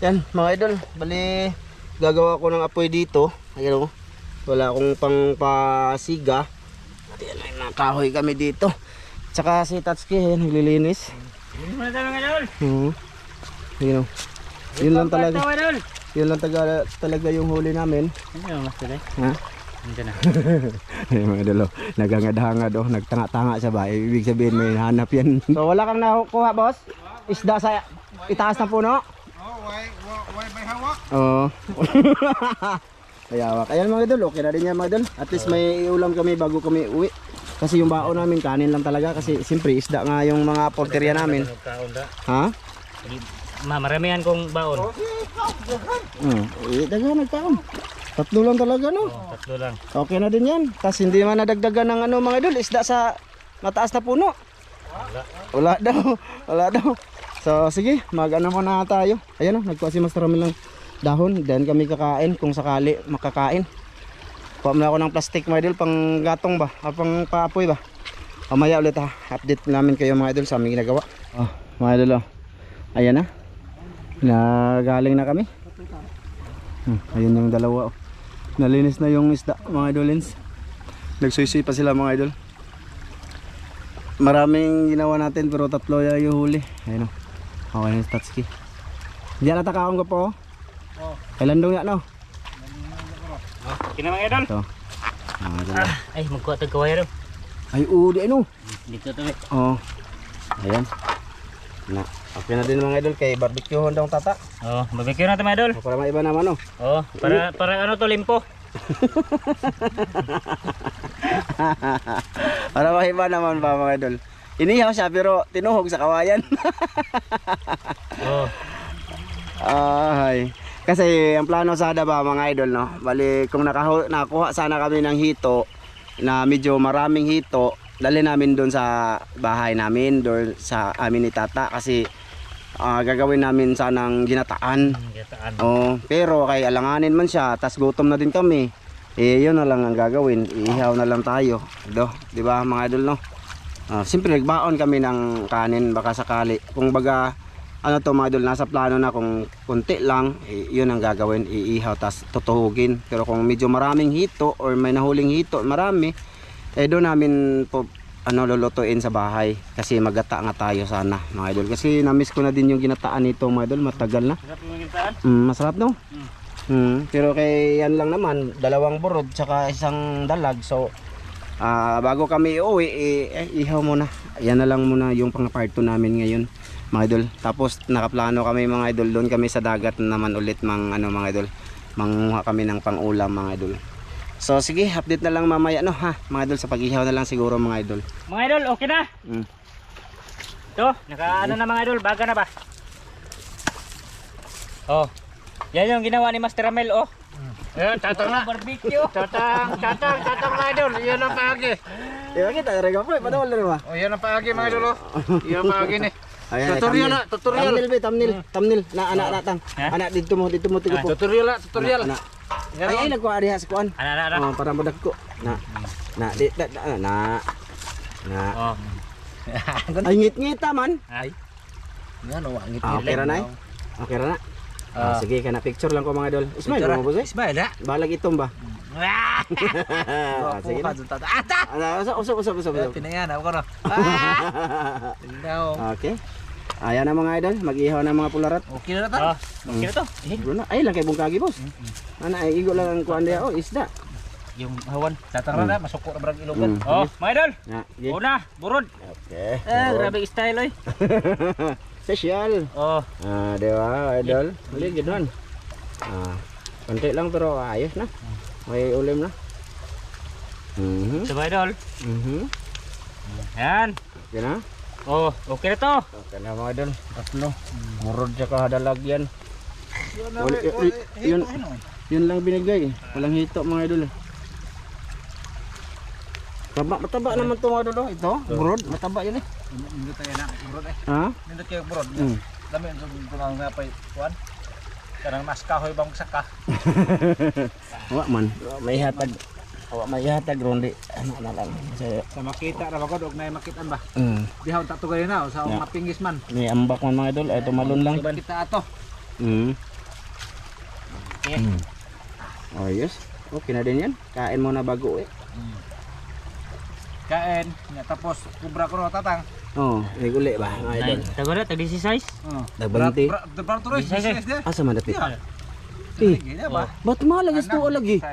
Yan mga idol, bali gagawa ko ng apoy dito. Ayun, wala akong pang pasiga. Ayan, may mga kahoy kami dito. Tsaka si Tatsuki, ayan, naglilinis. Ayun, yun lang talaga. Yun lang talaga yung huli namin. Ha? Ay, mga idol, nagangad-hangad nagtanga-tanga siya ba? Ibig sabihin may hanap yan. So wala kang nakuha, boss? Isda sa itaas na puno? Why may hawak? Oo. May hawak. Ayan mga idol, okay na din yan mga idol. At least may ulam kami bago kami uwi. Kasi yung baon namin kanin lang talaga. Kasi siyempre isda nga yung mga porterya namin. Ha? Maramihan kong baon. Dagan nagkaon. Tatlo lang talaga no? Tatlo lang. Okay na din yan. Tapos hindi man nadagdagan ng ano mga idol, isda sa mataas na puno. Wala daw. Wala daw. So sige, mag-ano muna tayo. Ayan nagkuha si Master Ramil ng dahon. Then kami kakain kung sakali makakain. Kuha muna ako ng plastic mga idol, pang gatong ba? O pang paapoy ba? Mamaya ulit ha. Update namin kayo mga idol sa aming ginagawa. Mga idol ayan na. Nagaling na kami. Ayun yung dalawa. Nalinis na yung isda mga idolins. Nagsuisi pa sila mga idol. Maraming ginawa natin pero tatlo yung huli. Ayun okay na yung Tatsuki. Diyan natakaon ko po. Kailan daw yan no? Kina mga idol. Ito. Ay magkuha tag kawaya daw. Ay di ano. Dito to. Ayan. Na, okay na din mga idol kay barbecuehon daw tata. Barbecue natin mga idol. Para maiba naman Para ano to limpo. Para maiba naman pa mga idol. Inihaw siya pero tinuhog sa kawayan. Ay. Kasi ang plano sana ba mga idol no, bali kung nakakuha sana kami ng hito na medyo maraming hito, dali namin doon sa bahay namin, doon sa amin ni tata kasi gagawin namin sanang ginataan. Pero kay alanganin man siya, tas gutom na din kami. Yun na lang ang gagawin, iihaw na lang tayo. Di ba mga idol no? Siyempre nagbaon kami ng kanin baka sakali. Kung baga ano to mga idol, nasa plano na kung kunti lang, yun ang gagawin, iihaw tas tutuhugin. Pero kung medyo maraming hito or may nahuling hito, marami, doon namin po lulutuin sa bahay kasi magata nga tayo sana mga idol. Kasi na-miss ko na din yung ginataan nito mga idol, matagal na. Masarap yung ginataan? Masarap no? Pero kay yan lang naman, 2 burod tsaka 1 dalag. So bago kami uwi, ihaw muna. Yan na lang muna yung pang part 2 namin ngayon mga idol. Tapos nakaplano kami mga idol, doon kami sa dagat naman ulit mga idol, manguha kami ng pang-ulam mga idol. So sige, update na lang mamaya no ha mga idol, sa pag-ihaw na lang siguro mga idol. Mga idol, okay na? Ito, naka na mga idol, baga na ba? Yan yung ginawa ni Master Ramel Ayan, tatang na. Barbecue. Tatang mga idol. Yan ang paagi. Kita rega po, padawal na ba? Yan ang paagi mga idol. Yan ang paagi ni. Ayan, Tutorial na, tutorial. Thumbnail na anak tang. Anak dito mo tigo po. Tutorial. Ay nagkuha diha sa kuan. Ana. Para madagko. Na. Ay ngit-ngita man. Ay. Yan ngit. Okay ra na. Okay ra na. Sige, kana picture lang ko mga idol. Ismail mo boss. Ismail ha. Balag itom ba? Sige na. Usap. Pinayan ako na. Okay. Ayan na mga idol, mag-ihaw na mga pularat. Okay na ta. Okay na to. Ay lang kay bungkagi boss. Ana ay igo lang ang kuan diha isda. Yung hawan. Tatang na masuko na brang ilogan. Mga idol. Una, burod. Okay. Grabe style Special. Di ba idol? Mali gidon. Konti lang pero ayos na. May ulim na. Diba idol? Yan. Okay na? Okay na to. Okay na mga idol. Tatlo. Murod siya kahadalag yan. Yun lang binigay. Walang hito mga idol. Mataba naman ito mga idol. Ito, burod. Mataba yan Nindot tayo na, burod Ha? Nindot kayo burod. Dami yung tunang napay kuan. Karang mas kahoy bang saka. Wala man. May hatag. May hatag rondi. Ano na lang. Sa makita ra bagod og nay makitan ba? Dihaw ta to kayo na sa mapingis man. May ambak man mga idol. Ito malun lang. Kita ato. Okay. Oh yes. Okay na din yan. Kain mo na bago eh. Kain, nga tapos kubra ko tatang. Oh, uli ba mga idol? Tago na, tag 16. Dagbanti. Bra tuloy, dia. Asa man dapit? Iya. Eh, Gini ba? ba't malagay ito lagi?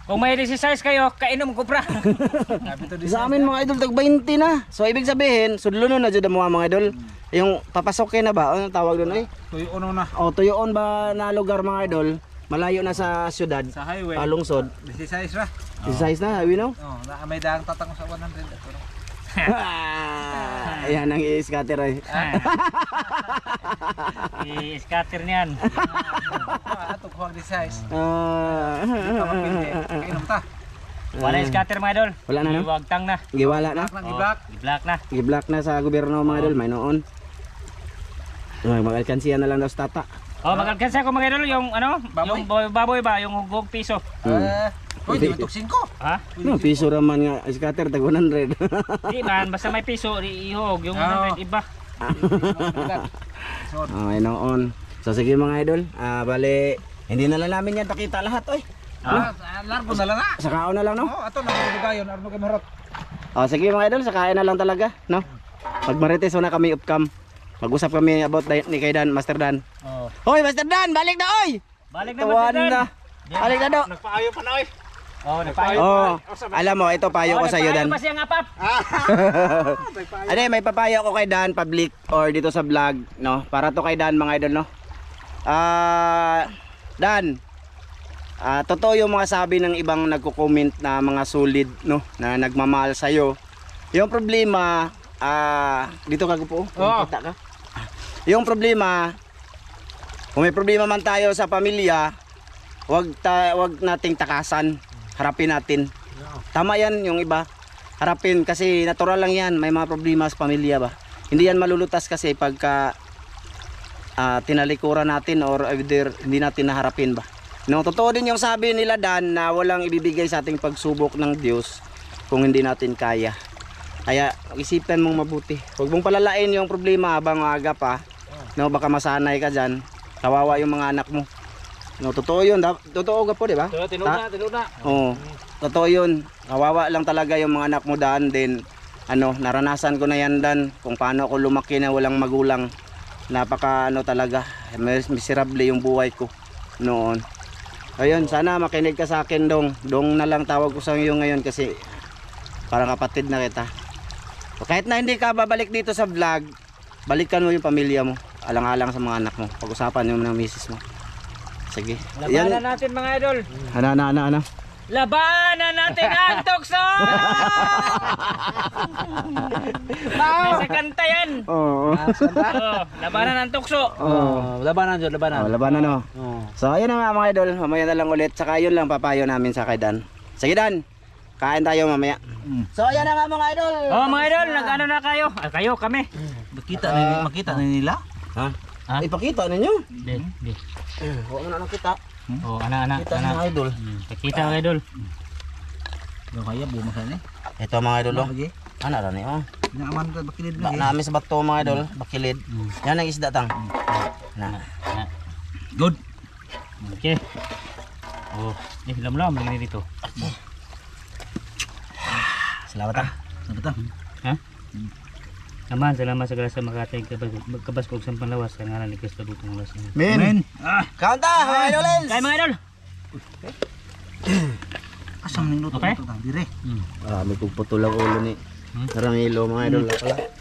Kung may 16 kayo, kainom ko pra. Sabi to Sa amin mga idol, tag 20 na. So ibig sabihin, sudlunon na dyan ang mga idol. Yung papasokin na ba? Anong tawag doon ay? Tuyo uno na O tuyoon ba na lugar mga idol? Malayo na sa syudad. sa highway. Lungsod. 16 ra. Size na, you know? Oh, na may dang tatang sa 100 ato. Ayan ang i-scatter ay. I-scatter niyan. Ato ko 16. Kainom ta. Wala scatter mga idol. Wala na, no? Iwagtang na. Giwala na. Nak gibak. I-black na. Gi-block na sa gobyerno mga idol, may noon. Mag-alkansiya na lang daw sa tata. Oh, magkalkansa ko mga idol yung ano, Baboy? yung baboy ba, yung hugog piso. Hoy, di matok 5. Ha? No, piso raman nga scatter tag 100. Di man, basta may piso, ihog yung Oo. 100 iba. Ay noon. So sige mga idol, bale hindi na lang namin yan pakita lahat oy. Largo na lang na. Sa kaon na lang no. Oh, ato na bugayon, arno kay marot. Sige mga idol, sa kain na lang talaga, no. Pag marites na kami upcam. Mag-usap kami about ni kay Dan, Master Dan. Oh. Hoy, Master Dan, balik na oy. Balik na Tuwan Master Dan. na. Balik na do. Nagpaayo pa na oy. Oh, nagpayo. Oh, alam mo, ito payo ko sa iyo Dan. Pa siyang apap. Ade, may papayo ko kay Dan public or dito sa vlog, no? Para to kay Dan mga idol, no. Dan. Totoo yung mga sabi ng ibang nagko-comment na mga solid, no, na nagmamahal sa iyo. Yung problema, dito ka po. Kita ka. Yung problema, kung may problema man tayo sa pamilya, wag nating takasan. Harapin natin. Tama yan yung iba. Harapin kasi natural lang yan. May mga problema sa pamilya ba. Hindi yan malulutas kasi pagka tinalikuran natin or either hindi natin naharapin ba. No, totoo din yung sabi nila Dan na walang ibibigay sa ating pagsubok ng Diyos kung hindi natin kaya. Kaya isipan mong mabuti. Huwag mong palalain yung problema habang maaga pa. No, baka masanay ka dyan. Kawawa yung mga anak mo. No, totoo yun. Totoo ka po, di ba? Tinuna. Oo. Totoo yun. Kawawa lang talaga yung mga anak mo Dan. Then, naranasan ko na yan Dan. Kung paano ako lumaki na walang magulang. Napaka talaga. Miserable yung buhay ko noon. Ayun, sana makinig ka sa akin Dong. Dong na lang tawag ko sa iyo ngayon kasi parang kapatid na kita. So, kahit na hindi ka babalik dito sa vlog, balikan mo yung pamilya mo. Alang-alang sa mga anak mo. Pag-usapan mo ng misis mo. Sige. Labanan natin mga idol. Ano? Labanan natin ang tukso! Nasa kanta yan. Oo. Labanan ang tukso. Labanan jud, labanan. Labanan no. So ayun na nga mga idol, mamaya na lang ulit. Saka yun lang papayo namin sa kay Dan. Sige Dan, kain tayo mamaya. So ayan na nga mga idol. Oh mga idol, nag-ano na kayo? Kayo, kami. Makita na nila. Ha? Ha? Ipakita ninyo. Di. Huwag mo na nakita. Oh, ana. Kita sa mga idol. Pakita mga idol. Kaya buma sa ni. Ito mga idol oh. Ano ra ni oh. Naaman ka bakilid Na namin sa bato mga idol, bakilid. Yan ang isda tang. Na. Good. Okay. Oh, lam-lam lagi dito. Salamat ah. Ha? Naman, salamat sa grasa makatay kabaskog sa panlawas sa ngalan ni Kristo butong ulas. Men. Kanta mga idol. Kaya mga idol. Asam ning luto Okay. tang dire. May pagputol ang ulo ni Ramilo mga idol.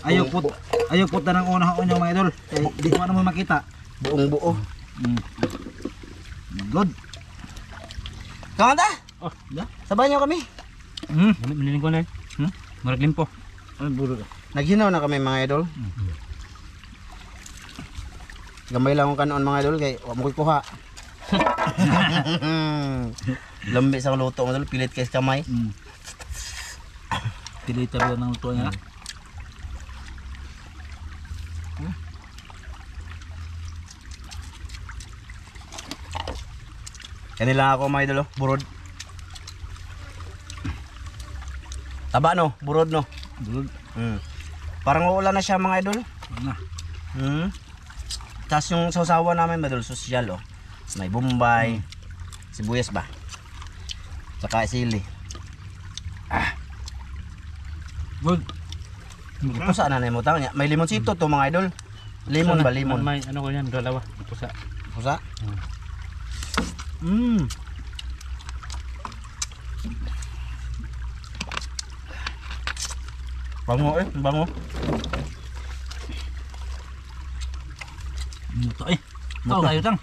Ayaw put na ng una unyo mga idol. Kay di ko na mo makita. Buong buo. Good. Kanta? Oh, ya. Sabayan niyo kami. Miniling ko na. Marag limpo. Ay buro. Naghinaw na kami mga idol. Gamay lang akong kanon mga idol kay wa mo koy kuha. Lambi sa luto mga idol, pilit kay sa kamay. Piliter lang ng luto niya. Kanila ako mga idol, burod. Taba no, burod no. Good. Parang uulan na siya mga idol. Na. tas yung sausawa namin madol sosyal oh. May bombay, sibuyas ba? Saka sili. Good. Ito saan na mo tao niya? May limonsito to mga idol. Limon ba limon? May ano ko yan, dalawa. Pusa. Pusa? Bango eh, bango. Ito eh. Ito kayo tang.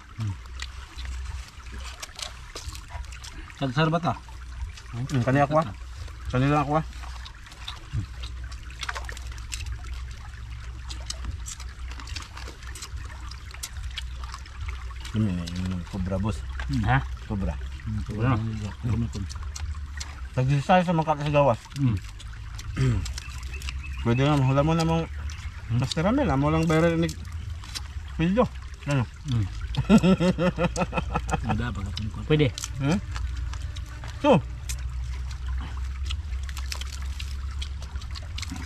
Sagsar ba ta? Kani ako ah. Kani lang ako ah. Ini yung kubra boss. Ha? Kubra. Wala. Tagdisay sa mga kakasigawas. Pwede na, hula mo na mong Master Ramel, mo lang bayar ni video. Ano? Ada pa kapon ko. Pwede. So,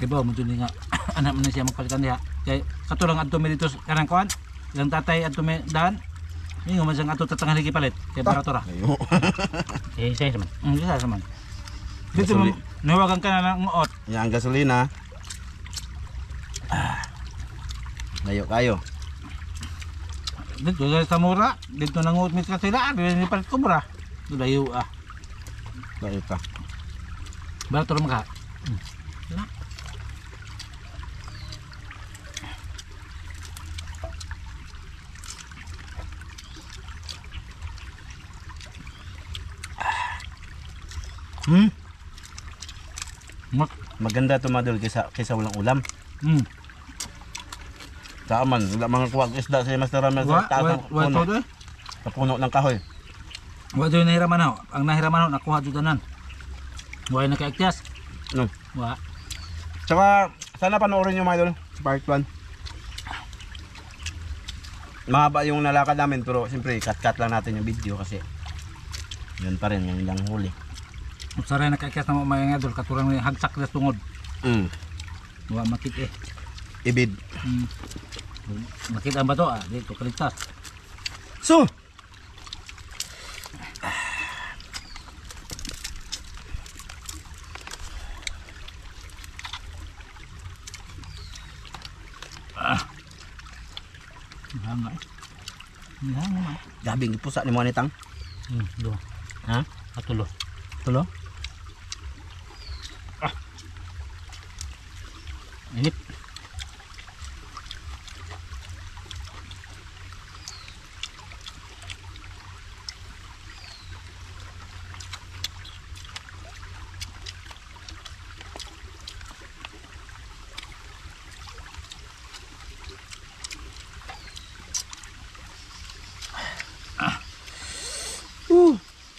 Diba mo dun nga anak mo na siya magpalitan diha. Kay katulang adto mi dito kanang kuan. Ilang tatay adto mi daan. Ingon man sang ato tatang lagi palit kay barato ra. ayo. Isa man. Isa sa man. Dito mo nawagan ka na ng uot. Yan ang gasolina. Layo kayo. Dito sa mura, dito nang uot mi sa sila, di palit ko mura. Layo ah. Layo ka. Barato ra maka. Maganda to madol kaysa walang ulam. Taaman, wala mga kuwag isda si Master Ramel sa taas ng puno. Wa to Sa puno ng kahoy. Wa to nahiraman ako. Ang nahiraman ako nakuha jud tanan. Wa na kay akyas. No. Wa. Tsaka sana panoorin nyo mga idol sa part 1. Mahaba yung nalakad namin pero siyempre cut lang natin yung video kasi yun pa rin yung lang huli. Usaray na kay akyas na mo mga idol katurang hagsak sa tungod. Wa makit eh. Ibid. Makit ang bato ah, dito kaligtas. So, Hanga. Hanga. gabing pusa ni mo nitang. Do. Ha? Atulo. Tulo? Init.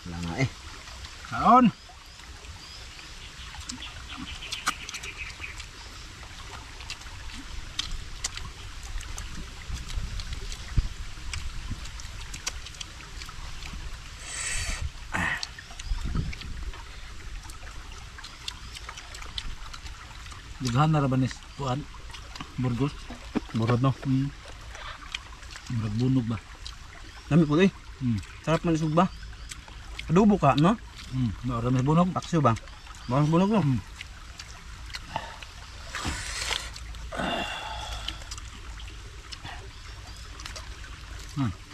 Wala nga eh. Kaon. Dughan na rabanis kuan Burgos. Burod no. Murag bunog ba? Dami po eh. Sarap man isog ba? Adobo ka, no? Ramis bunog. Paksyo ba? Bawang bunog no?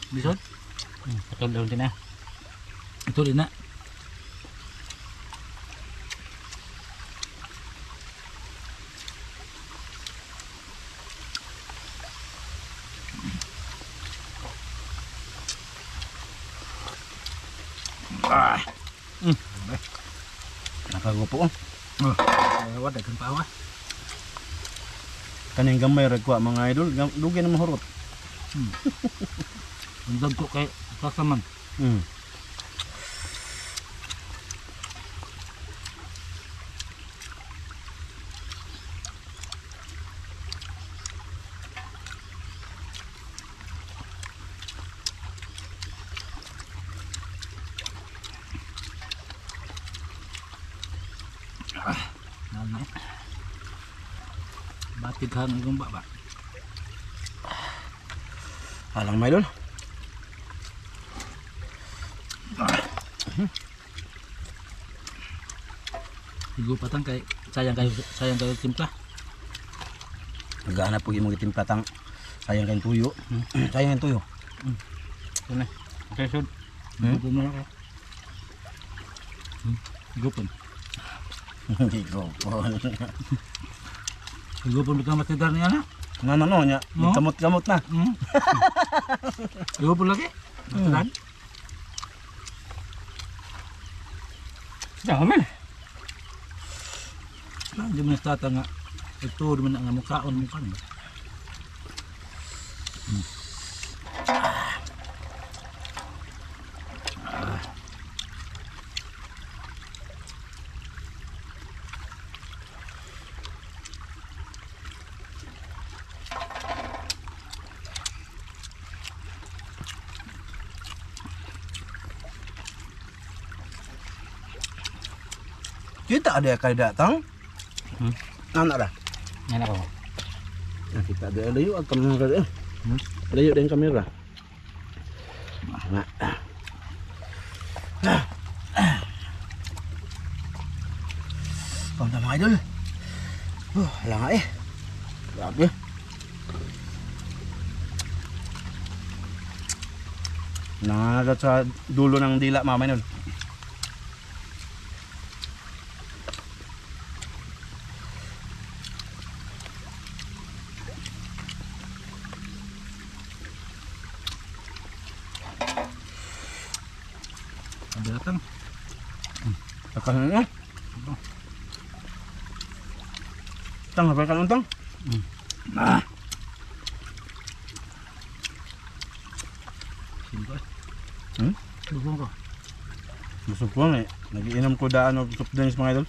Bisod. Patol din na. Ito din na. Nakagupo oh. Wala dagan pa awa. Kaning gamay ragwa mga idol, dugay na mahurot. Ang dagko kay kasaman. Batig hang igong baba. Halang may idol. Higupatan kay sayang kayo timpla. Naghahanap po yung mga timplatang sayang kayong tuyo. Sayang kayong tuyo. Ano? Okay, sud. Hmm? Higupon mo ako. Higupon. Hindi ko po. Higupon ka matidar niya na. Ano niya? No? Kamot-kamot na. Higupon lagi. Matidar. Dami. Hindi mo nastata nga. Ito naman ang mukhaon mo kan. Kita ada kali datang. Anak dah. Yan ako. Kita ada layu at kamera. Layu dengan kamera. Nah. Còn tầm hai đứa. Là ngại. Grabe. Nangagat sa dulo ng dila mamay nun. Ada datang. Takan nyo. Tang, apa kan untang? Nah, Simple. Hmm? Busog ko. busog ko eh. Nagiinom ko daan og soft drinks mga idol.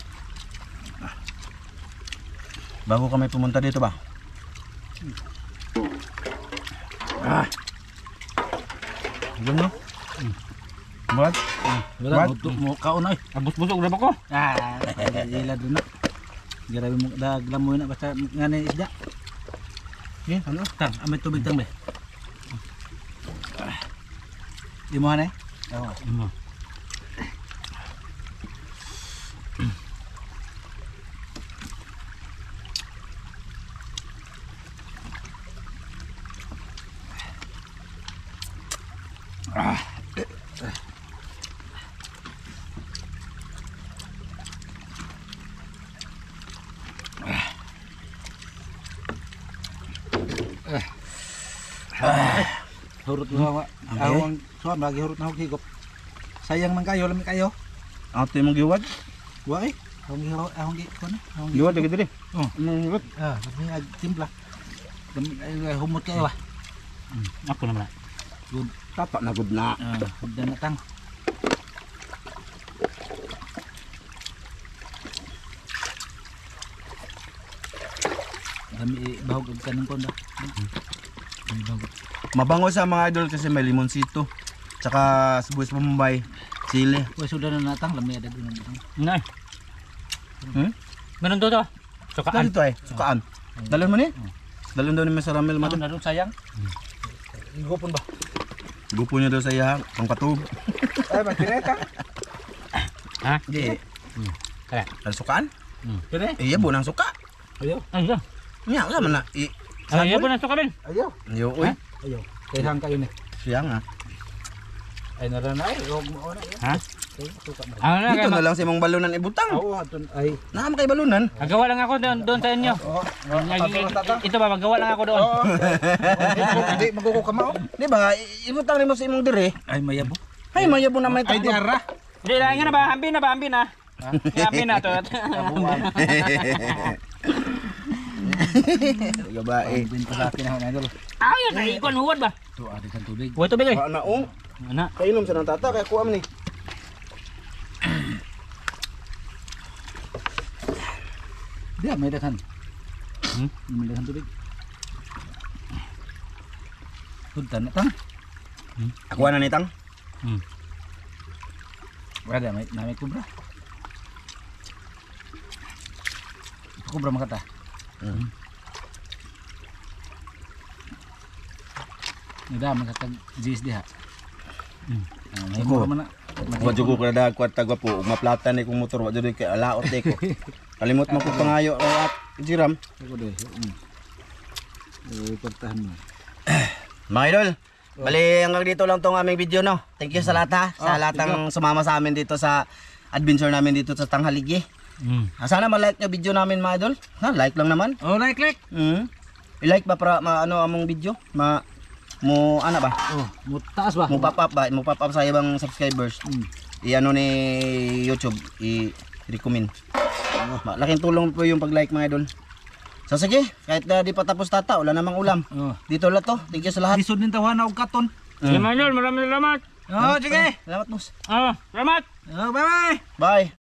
Bago kami pumunta dito ba? Ganun no? Buat? Wala What? mo kaon ay. Abus-busog na ba ko? Ila dun na. Grabe mo daglam mo na basta ngani isda. Eh, ano? Tang, amay tubig tang be. Di mo hanay? Oo. Hurot mo awang suam lagi hurot na higop. Sayang man kayo, lami kayo. Ato yung giwad? Wa eh. Awang gi ko na. Awang gi. Giwad lagi diri. Oh. Giwad. Lami ag timpla. Lami ay humot kayo ba. Ako naman. Good. Tapa na good na. Hudda na tang. Lami bahog og kanang konda. Bahog. Mabango sa mga idol kasi may limonsito. Tsaka sibuyas Bombay, sili. Wa sudah na natang lami ada dun natang. Nay. Hmm? Ganun to to. Sukaan. Dito ay, sukaan. Dalon mo ni? Dalon daw ni Mr. Ramel Ano mato. na dun sayang? Igopon ba? Gupo niya daw sa iya, pang katub. Ay, magkineta. Ha? Di. Kaya. Ano sukaan? Kene? Iya bu nang suka. Ayo. Ay, yeah. Nya sa man na. Ay, yeah, po na suka din. Ayo. Yo uy. Ayo. Kailan kayo ni? Siya nga. Ay naran ay, og mo na. Ha? Kay suka ba? Ano na, Dito na lang sa imong balunan ibutang. Oo, aton ay. Naam kay balunan. Magawa lang ako doon sa inyo. Oo. Ito ba, magawa lang ako doon. Oo. Hindi maguko ka mao. Di ba? Ibutang nimo sa imong dire. Ay mayabo. Ay mayabo na may Ay di ara. Hindi na, nga na ba? Ambi na ba? Ambi na. Ambi na to. Gabae. Binta sa akin ako idol. Ayos, ay, ikon, huwad ba? To adi kan tubig. Huwad tubig eh. Ana ong. Ana. Kainom sa nang tata kay kuam ni. Dia may daghan. May daghan tubig. Hudda na tang. Ako na nitang. Wala may kubra. Kubra makata. Nada makatag GSD ha. May Ako. mo na. Wa jud ko kada kwat tagwa po, ug maplatan ni kong motor, wa jud kay alaot di ko. Kalimot man ko pangayo at Jiram. Ako de. Portahan mo. Mga idol, bali hanggang dito lang tong aming video no. Thank you sa lahat ha, sa lahat ng sumama sa amin dito sa adventure namin dito sa Tanghaligi. Sana ma-like nyo video namin mga idol. Ha, like lang naman. Oh, like. I-like ba para ano among video? Mo ano ba? Oh, mutaas ba? Mo pop up sa ibang subscribers. I-ano ni YouTube, i-recommend. Malaking tulong po yung pag-like mga idol. So sige, kahit na di pa tapos tata, wala namang ulam. Oh. Dito lang to. Thank you sa lahat. Lisod nin tawana og katon. Sige, Manol, maraming salamat. Oh, sige. Salamat boss. Salamat. Oh, bye-bye. Bye.